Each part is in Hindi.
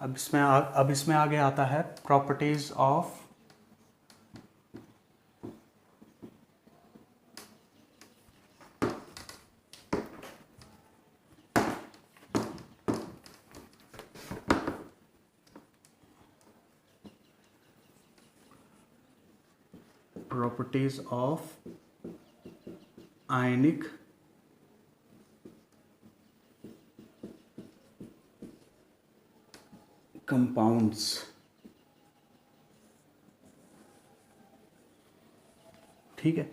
अब इसमें आगे आता है प्रॉपर्टीज ऑफ आयनिक कंपाउंड्स। ठीक है,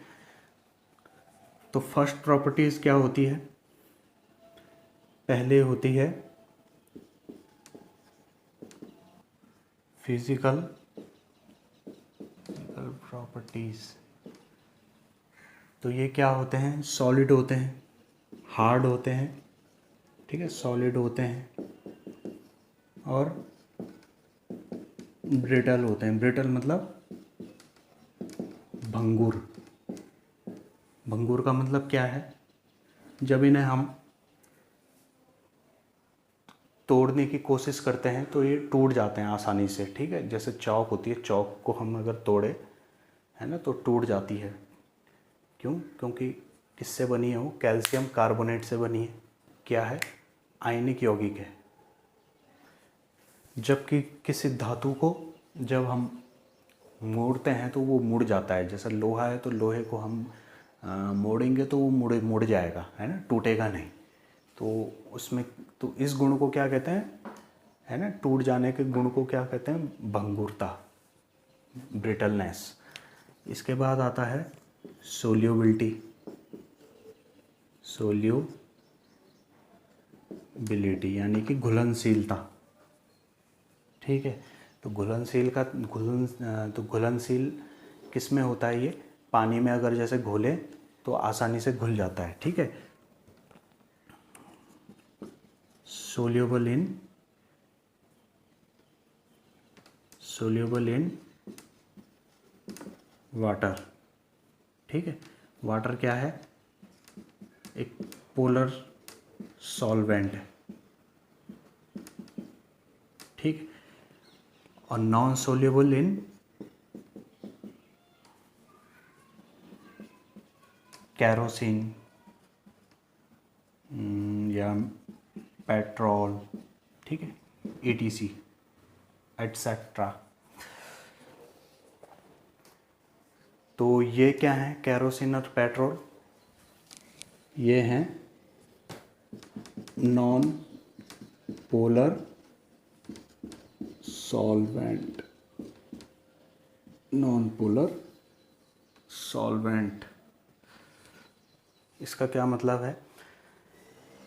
तो फर्स्ट प्रॉपर्टीज क्या होती है? पहले होती है फिजिकल प्रॉपर्टीज। तो ये क्या होते हैं? सॉलिड होते हैं, हार्ड होते हैं, ठीक है, सॉलिड होते हैं और ब्रिटल होते हैं। ब्रिटल मतलब भंगुर। भंगुर का मतलब क्या है? जब इन्हें हम तोड़ने की कोशिश करते हैं तो ये टूट जाते हैं आसानी से। ठीक है, जैसे चौक होती है, चौक को हम अगर तोड़े, है ना, तो टूट जाती है। क्यों? क्योंकि किससे बनी है वो? कैल्शियम कार्बोनेट से बनी है। क्या है? आयनिक यौगिक है। जबकि किसी धातु को जब हम मोड़ते हैं तो वो मुड़ जाता है। जैसे लोहा है तो लोहे को हम मोड़ेंगे तो वो मुड़ जाएगा, है ना, टूटेगा नहीं। तो उसमें तो इस गुण को क्या कहते हैं, है ना, टूट जाने के गुण को क्या कहते हैं? भंगुरता, ब्रिटलनेस। इसके बाद आता है सोल्यूबिलिटी। सोल्यूबिलिटी यानी कि घुलनशीलता। ठीक है, तो घुलनशील किस में होता है? ये पानी में अगर जैसे घोले तो आसानी से घुल जाता है। ठीक है, सोल्यूबल इन वाटर। ठीक है, वाटर क्या है? एक पोलर सॉल्वेंट है। ठीक, और नॉन सोल्यूबल इन कैरोसिन या पेट्रोल, ठीक है, ETC एटसेट्रा। तो ये क्या है? कैरोसिन और पेट्रोल, ये हैं non polar solvent. Non polar solvent, इसका क्या मतलब है?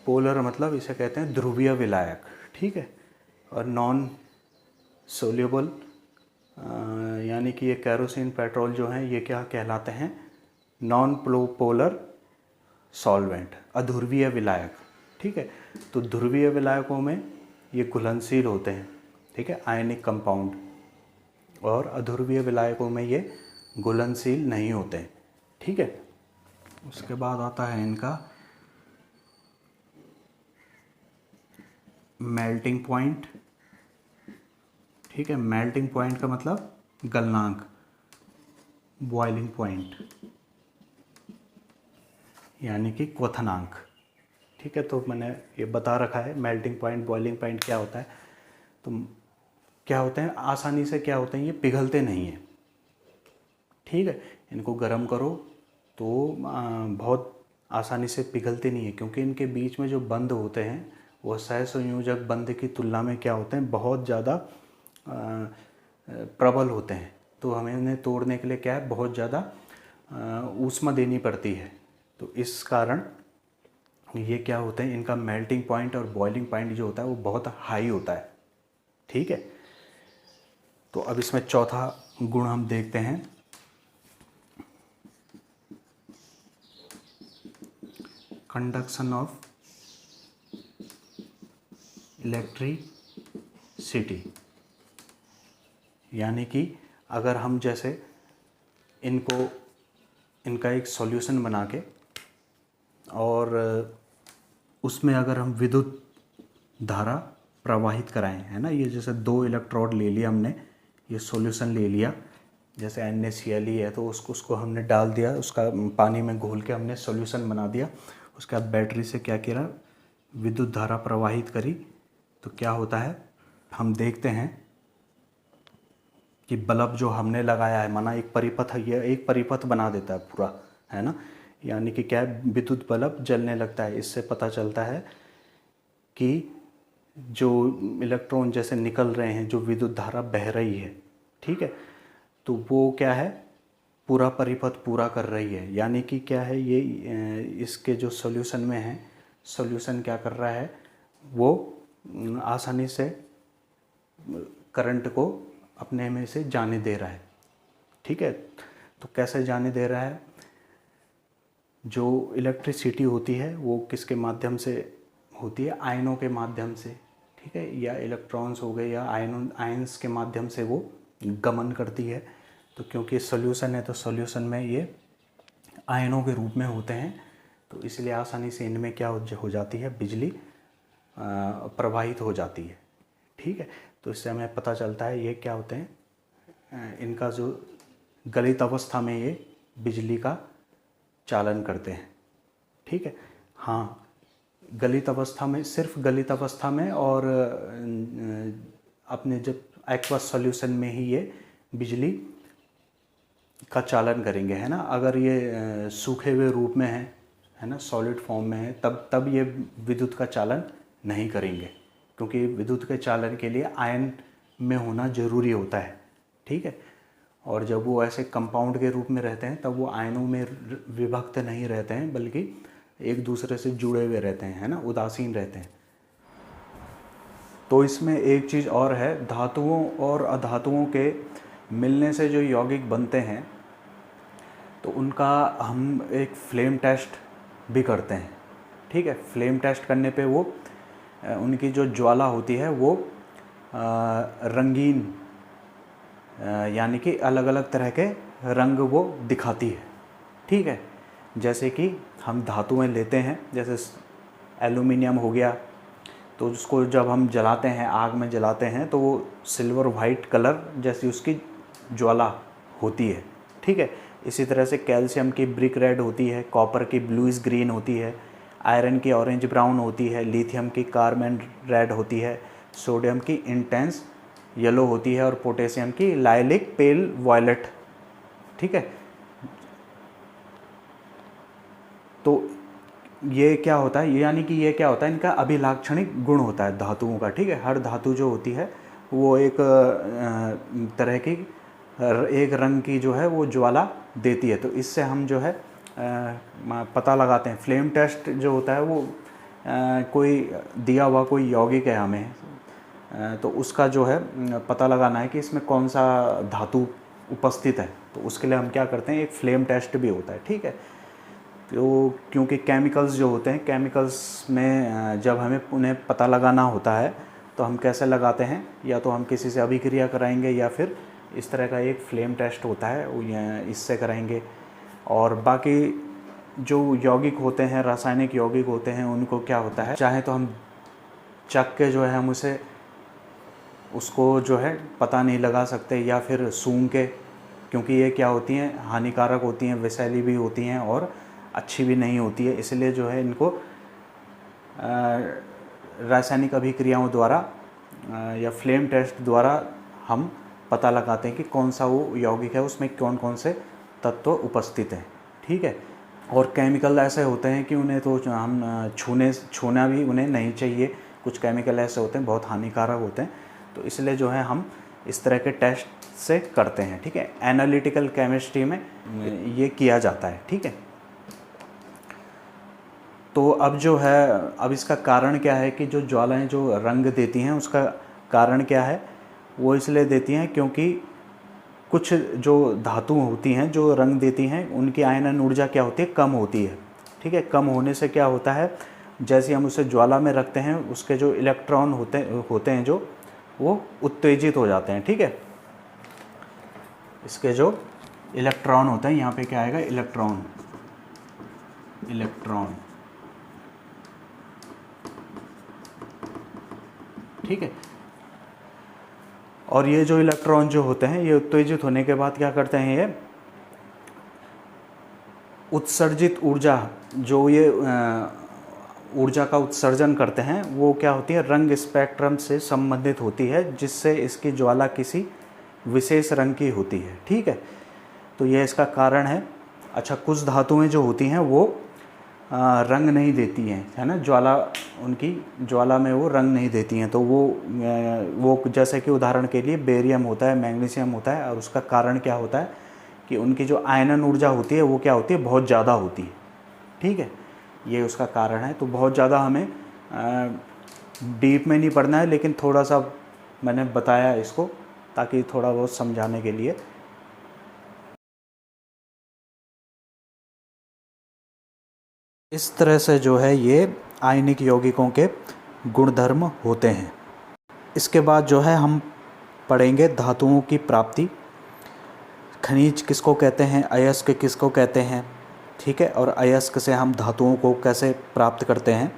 पोलर मतलब इसे कहते हैं ध्रुवीय विलायक। ठीक है, और नॉन सोल्यूबल यानी कि ये कैरोसिन पेट्रोल जो हैं ये क्या कहलाते हैं? नॉन पोलर सॉल्वेंट, अध्रुवीय विलायक। ठीक है, तो ध्रुवीय विलायकों में ये घुलनशील होते हैं, ठीक है, आयनिक कंपाउंड, और अध्रुवीय विलायकों में ये घुलनशील नहीं होते हैं। ठीक है, उसके बाद आता है इनका मेल्टिंग पॉइंट। ठीक है, मेल्टिंग पॉइंट का मतलब गलनांक, बॉइलिंग पॉइंट यानी कि क्वथनांक। ठीक है, तो मैंने ये बता रखा है मेल्टिंग पॉइंट, बॉइलिंग पॉइंट क्या होता है। तो क्या होते हैं? आसानी से क्या होते हैं? ये पिघलते नहीं हैं। ठीक है, इनको गर्म करो तो बहुत आसानी से पिघलते नहीं है, क्योंकि इनके बीच में जो बंध होते हैं वो सहसंयोजक बंध की तुलना में क्या होते हैं? बहुत ज़्यादा प्रबल होते हैं। तो हमें इन्हें तोड़ने के लिए क्या है? बहुत ज़्यादा ऊष्मा देनी पड़ती है। तो इस कारण ये क्या होते हैं? इनका मेल्टिंग पॉइंट और बॉइलिंग पॉइंट जो होता है वो बहुत हाई होता है। ठीक है, तो अब इसमें चौथा गुण हम देखते हैं, कंडक्शन ऑफ इलेक्ट्रिसिटी। यानी कि अगर हम जैसे इनका एक सॉल्यूशन बना के और उसमें अगर हम विद्युत धारा प्रवाहित कराएं, है ना। ये जैसे 2 इलेक्ट्रोड ले लिया हमने, ये सॉल्यूशन ले लिया, जैसे NaCl है तो उसको हमने डाल दिया, उसका पानी में घोल के हमने सॉल्यूशन बना दिया। उसके बाद बैटरी से क्या किया, विद्युत धारा प्रवाहित करी, तो क्या होता है हम देखते हैं कि बल्ब जो हमने लगाया है, माना एक परिपथ, ये एक परिपथ बना देता है पूरा, है ना। यानी कि क्या है, विद्युत बल्ब जलने लगता है। इससे पता चलता है कि जो इलेक्ट्रॉन जैसे निकल रहे हैं, जो विद्युत धारा बह रही है, ठीक है, तो वो क्या है, पूरा परिपथ पूरा कर रही है। यानी कि क्या है, ये इसके जो सॉल्यूशन में है, सॉल्यूशन क्या कर रहा है, वो आसानी से करंट को अपने में से जाने दे रहा है, ठीक है। तो कैसे जाने दे रहा है, जो इलेक्ट्रिसिटी होती है वो किसके माध्यम से होती है, आयनों के माध्यम से, ठीक है, या इलेक्ट्रॉन्स हो गए या आयन्स के माध्यम से वो गमन करती है। तो क्योंकि सॉल्यूशन है तो सॉल्यूशन में ये आयनों के रूप में होते हैं, तो इसलिए आसानी से इनमें क्या हो जाती है, बिजली प्रवाहित हो जाती है, ठीक है। तो इससे हमें पता चलता है ये क्या होते हैं, इनका जो गलित अवस्था में ये बिजली का चालन करते हैं, ठीक है। हाँ, गलित अवस्था में, सिर्फ गलित अवस्था में, और अपने जब एक्वस सॉल्यूशन में ही ये बिजली का चालन करेंगे, है ना। अगर ये सूखे हुए रूप में है ना, सॉलिड फॉर्म में है, तब ये विद्युत का चालन नहीं करेंगे, क्योंकि विद्युत के चालन के लिए आयन में होना ज़रूरी होता है, ठीक है। और जब वो ऐसे कंपाउंड के रूप में रहते हैं तब वो आयनों में विभक्त नहीं रहते हैं, बल्कि एक दूसरे से जुड़े हुए रहते हैं, है ना, उदासीन रहते हैं। तो इसमें एक चीज़ और है, धातुओं और अधातुओं के मिलने से जो यौगिक बनते हैं, तो उनका हम एक फ्लेम टेस्ट भी करते हैं, ठीक है। फ्लेम टेस्ट करने पे वो उनकी जो ज्वाला होती है वो रंगीन, यानी कि अलग अलग तरह के रंग वो दिखाती है, ठीक है। जैसे कि हम धातुएं लेते हैं, जैसे एल्युमिनियम हो गया, तो उसको जब हम जलाते हैं, आग में जलाते हैं, तो वो सिल्वर वाइट कलर जैसी उसकी ज्वाला होती है, ठीक है। इसी तरह से कैल्शियम की ब्रिक रेड होती है, कॉपर की ब्लूइश ग्रीन होती है, आयरन की ऑरेंज ब्राउन होती है, लिथियम की कार्बन रेड होती है, सोडियम की इंटेंस येलो होती है, और पोटेशियम की लाइलिक पेल वॉयलेट, ठीक है। तो ये क्या होता है, यानी कि ये क्या होता है, इनका अभिलाक्षणिक गुण होता है धातुओं का, ठीक है। हर धातु जो होती है वो एक तरह की, एक रंग की जो है वो ज्वाला देती है। तो इससे हम जो है पता लगाते हैं। फ्लेम टेस्ट जो होता है वो कोई दिया हुआ कोई यौगिक है हमें, तो उसका जो है पता लगाना है कि इसमें कौन सा धातु उपस्थित है, तो उसके लिए हम क्या करते हैं, एक फ्लेम टेस्ट भी होता है, ठीक है। तो क्योंकि केमिकल्स जो होते हैं, केमिकल्स में जब हमें उन्हें पता लगाना होता है तो हम कैसे लगाते हैं, या तो हम किसी से अभिक्रिया कराएंगे या फिर इस तरह का एक फ्लेम टेस्ट होता है, इससे कराएंगे। और बाकी जो यौगिक होते हैं, रासायनिक यौगिक होते हैं, उनको क्या होता है, चाहे तो हम चख के जो है हम उसको जो है पता नहीं लगा सकते, या फिर सूंघ के, क्योंकि ये क्या होती हैं, हानिकारक होती हैं, विषैली भी होती हैं और अच्छी भी नहीं होती है। इसलिए जो है इनको रासायनिक अभिक्रियाओं द्वारा या फ्लेम टेस्ट द्वारा हम पता लगाते हैं कि कौन सा वो यौगिक है, उसमें कौन कौन से तत्व उपस्थित हैं, ठीक है। और केमिकल ऐसे होते हैं कि उन्हें तो हम छूना भी उन्हें नहीं चाहिए। कुछ केमिकल ऐसे होते हैं बहुत हानिकारक होते हैं, तो इसलिए जो है हम इस तरह के टेस्ट से करते हैं, ठीक है। एनालिटिकल केमिस्ट्री में ये किया जाता है, ठीक है। तो अब जो है, अब इसका कारण क्या है कि जो ज्वालाएं जो रंग देती हैं, उसका कारण क्या है, वो इसलिए देती हैं क्योंकि कुछ जो धातु होती हैं जो रंग देती हैं, उनकी आयनन ऊर्जा क्या होती है, कम होती है, ठीक है। कम होने से क्या होता है, जैसे हम उसे ज्वाला में रखते हैं, उसके जो इलेक्ट्रॉन होते हैं जो वो उत्तेजित हो जाते हैं, ठीक है। इसके जो इलेक्ट्रॉन होते हैं, यहाँ पे क्या आएगा, इलेक्ट्रॉन, ठीक है। और ये जो इलेक्ट्रॉन जो होते हैं, ये उत्तेजित होने के बाद क्या करते हैं, ये उत्सर्जित ऊर्जा, जो ये ऊर्जा का उत्सर्जन करते हैं, वो क्या होती है, रंग स्पेक्ट्रम से संबंधित होती है, जिससे इसकी ज्वाला किसी विशेष रंग की होती है। ठीक है, तो ये इसका कारण है। अच्छा, कुछ धातुएं जो होती हैं वो रंग नहीं देती हैं, है ना, ज्वाला, उनकी ज्वाला में वो रंग नहीं देती हैं। तो वो जैसे कि उदाहरण के लिए बेरियम होता है, मैग्नीशियम होता है, और उसका कारण क्या होता है कि उनकी जो आयनन ऊर्जा होती है वो क्या होती है, बहुत ज़्यादा होती है। ठीक है, ये उसका कारण है। तो बहुत ज़्यादा हमें डीप में नहीं पढ़ना है, लेकिन थोड़ा सा मैंने बताया इसको ताकि थोड़ा बहुत समझाने के लिए। इस तरह से जो है ये आयनिक यौगिकों के गुणधर्म होते हैं। इसके बाद जो है हम पढ़ेंगे धातुओं की प्राप्ति। खनिज किसको कहते हैं, अयस्क किसको कहते हैं, ठीक है, और अयस्क से हम धातुओं को कैसे प्राप्त करते हैं।